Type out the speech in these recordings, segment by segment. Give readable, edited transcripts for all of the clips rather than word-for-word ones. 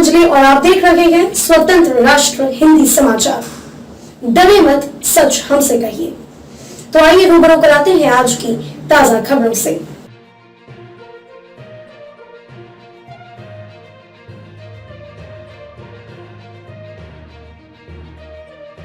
अंजलि और आप देख रहे हैं स्वतंत्र राष्ट्र हिंदी समाचार। डरे मत, सच हमसे कहिए। तो आइए रूबरू कराते हैं आज की ताजा खबरों से।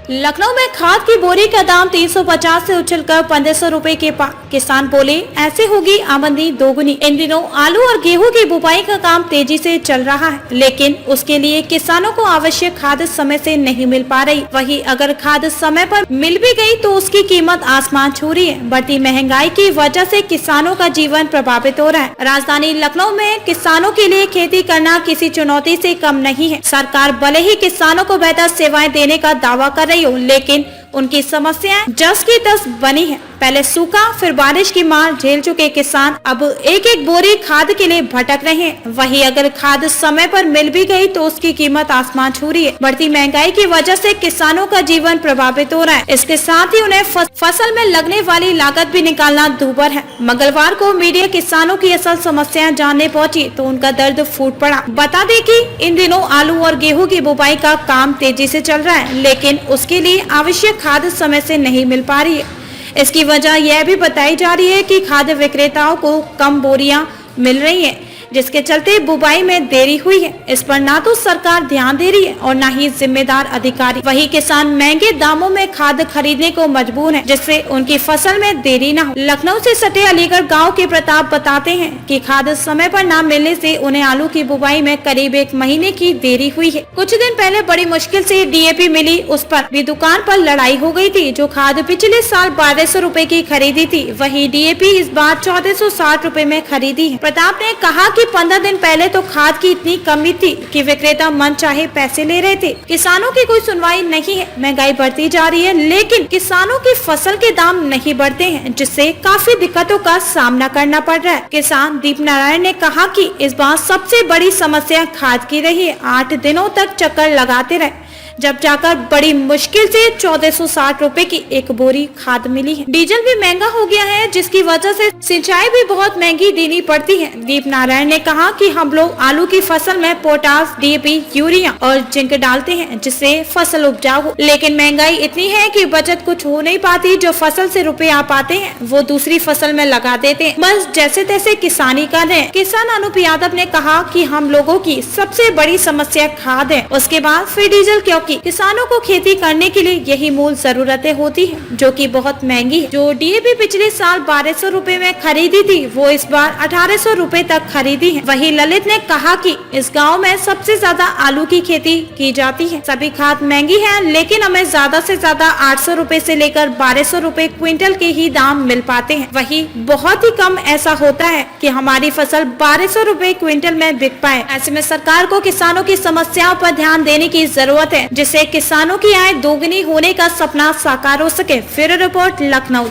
लखनऊ में खाद की बोरी का दाम 350 से उछलकर 1500 रुपए के किसान बोले ऐसे होगी आमदनी दोगुनी। इन दिनों आलू और गेहूं की बुवाई का काम तेजी से चल रहा है, लेकिन उसके लिए किसानों को आवश्यक खाद समय से नहीं मिल पा रही। वहीं अगर खाद समय पर मिल भी गई तो उसकी कीमत आसमान छू रही है। बढ़ती महंगाई की वजह से किसानों का जीवन प्रभावित हो रहा है। राजधानी लखनऊ में किसानों के लिए खेती करना किसी चुनौती से कम नहीं है। सरकार भले ही किसानों को बेहतर सेवाएं देने का दावा कर रही हो, लेकिन उनकी समस्याएं जस की तस बनी है। पहले सूखा फिर बारिश की मार झेल चुके किसान अब एक एक बोरी खाद के लिए भटक रहे हैं। वहीं अगर खाद समय पर मिल भी गई तो उसकी कीमत आसमान छू रही है। बढ़ती महंगाई की वजह से किसानों का जीवन प्रभावित हो रहा है। इसके साथ ही उन्हें फसल में लगने वाली लागत भी निकालना दूभर है। मंगलवार को मीडिया किसानों की असल समस्याएं जानने पहुंची तो उनका दर्द फूट पड़ा। बता दें कि इन दिनों आलू और गेहूं की बुवाई का काम तेजी से चल रहा है, लेकिन उसके लिए आवश्यक खाद समय से नहीं मिल पा रही है। इसकी वजह यह भी बताई जा रही है कि खाद्य विक्रेताओं को कम बोरियां मिल रही हैं, जिसके चलते बुवाई में देरी हुई है। इस पर ना तो सरकार ध्यान दे रही है और ना ही जिम्मेदार अधिकारी। वही किसान महंगे दामों में खाद खरीदने को मजबूर हैं, जिससे उनकी फसल में देरी न हो। लखनऊ से सटे अलीगढ़ गांव के प्रताप बताते हैं कि खाद समय पर न मिलने से उन्हें आलू की बुवाई में करीब 1 महीने की देरी हुई है। कुछ दिन पहले बड़ी मुश्किल से DAP मिली, उस पर भी दुकान पर लड़ाई हो गई थी। जो खाद पिछले साल 1200 रुपए की खरीदी थी, वही DAP इस बार 1460 रुपए में खरीदी है। प्रताप ने कहा कि 15 दिन पहले तो खाद की इतनी कमी थी कि विक्रेता मन चाहे पैसे ले रहे थे। किसानों की कोई सुनवाई नहीं है। महंगाई बढ़ती जा रही है, लेकिन किसानों की फसल के दाम नहीं बढ़ते हैं, जिससे काफी दिक्कतों का सामना करना पड़ रहा है। किसान दीप नारायण ने कहा कि इस बार सबसे बड़ी समस्या खाद की रही है। 8 दिनों तक चक्कर लगाते रहे, जब जाकर बड़ी मुश्किल से 1460 रुपए की एक बोरी खाद मिली है। डीजल भी महंगा हो गया है, जिसकी वजह से सिंचाई भी बहुत महंगी देनी पड़ती है। दीप नारायण ने कहा कि हम लोग आलू की फसल में पोटास, DAP, यूरिया और जिंक डालते हैं, जिससे फसल उपजाऊ हो, लेकिन महंगाई इतनी है कि बचत कुछ हो नहीं पाती। जो फसल से रुपए आ पाते हैं वो दूसरी फसल में लगा देते हैं, बस जैसे तैसे किसानी कर रहे हैं। किसान अनूप यादव ने कहा कि हम लोगों की सबसे बड़ी समस्या खाद है, उसके बाद फिर डीजल, क्योंकि किसानों को खेती करने के लिए यही मूल जरूरतें होती है, जो कि बहुत महंगी है। जो DAP पिछले साल 1200 रुपए में खरीदी थी, वो इस बार 1800 रुपए तक खरीदी है। वही ललित ने कहा कि इस गांव में सबसे ज्यादा आलू की खेती की जाती है। सभी खाद महंगी है, लेकिन हमें ज्यादा से ज्यादा 800 रुपए से लेकर 1200 रुपए क्विंटल के ही दाम मिल पाते हैं। वही बहुत ही कम ऐसा होता है कि हमारी फसल 1200 रुपए क्विंटल में बिक पाए। ऐसे में सरकार को किसानों की समस्याओं पर ध्यान देने की जरूरत है, जिससे किसानों की आय दोगुनी होने का सपना साकार हो सके। Bureau report, Lucknow.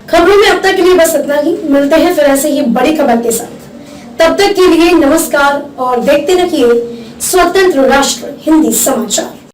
खबरों में अब तक के लिए बस इतना ही। मिलते हैं फिर ऐसे ही बड़ी खबर के साथ। तब तक के लिए नमस्कार और देखते रहिए स्वतंत्र राष्ट्र हिंदी समाचार।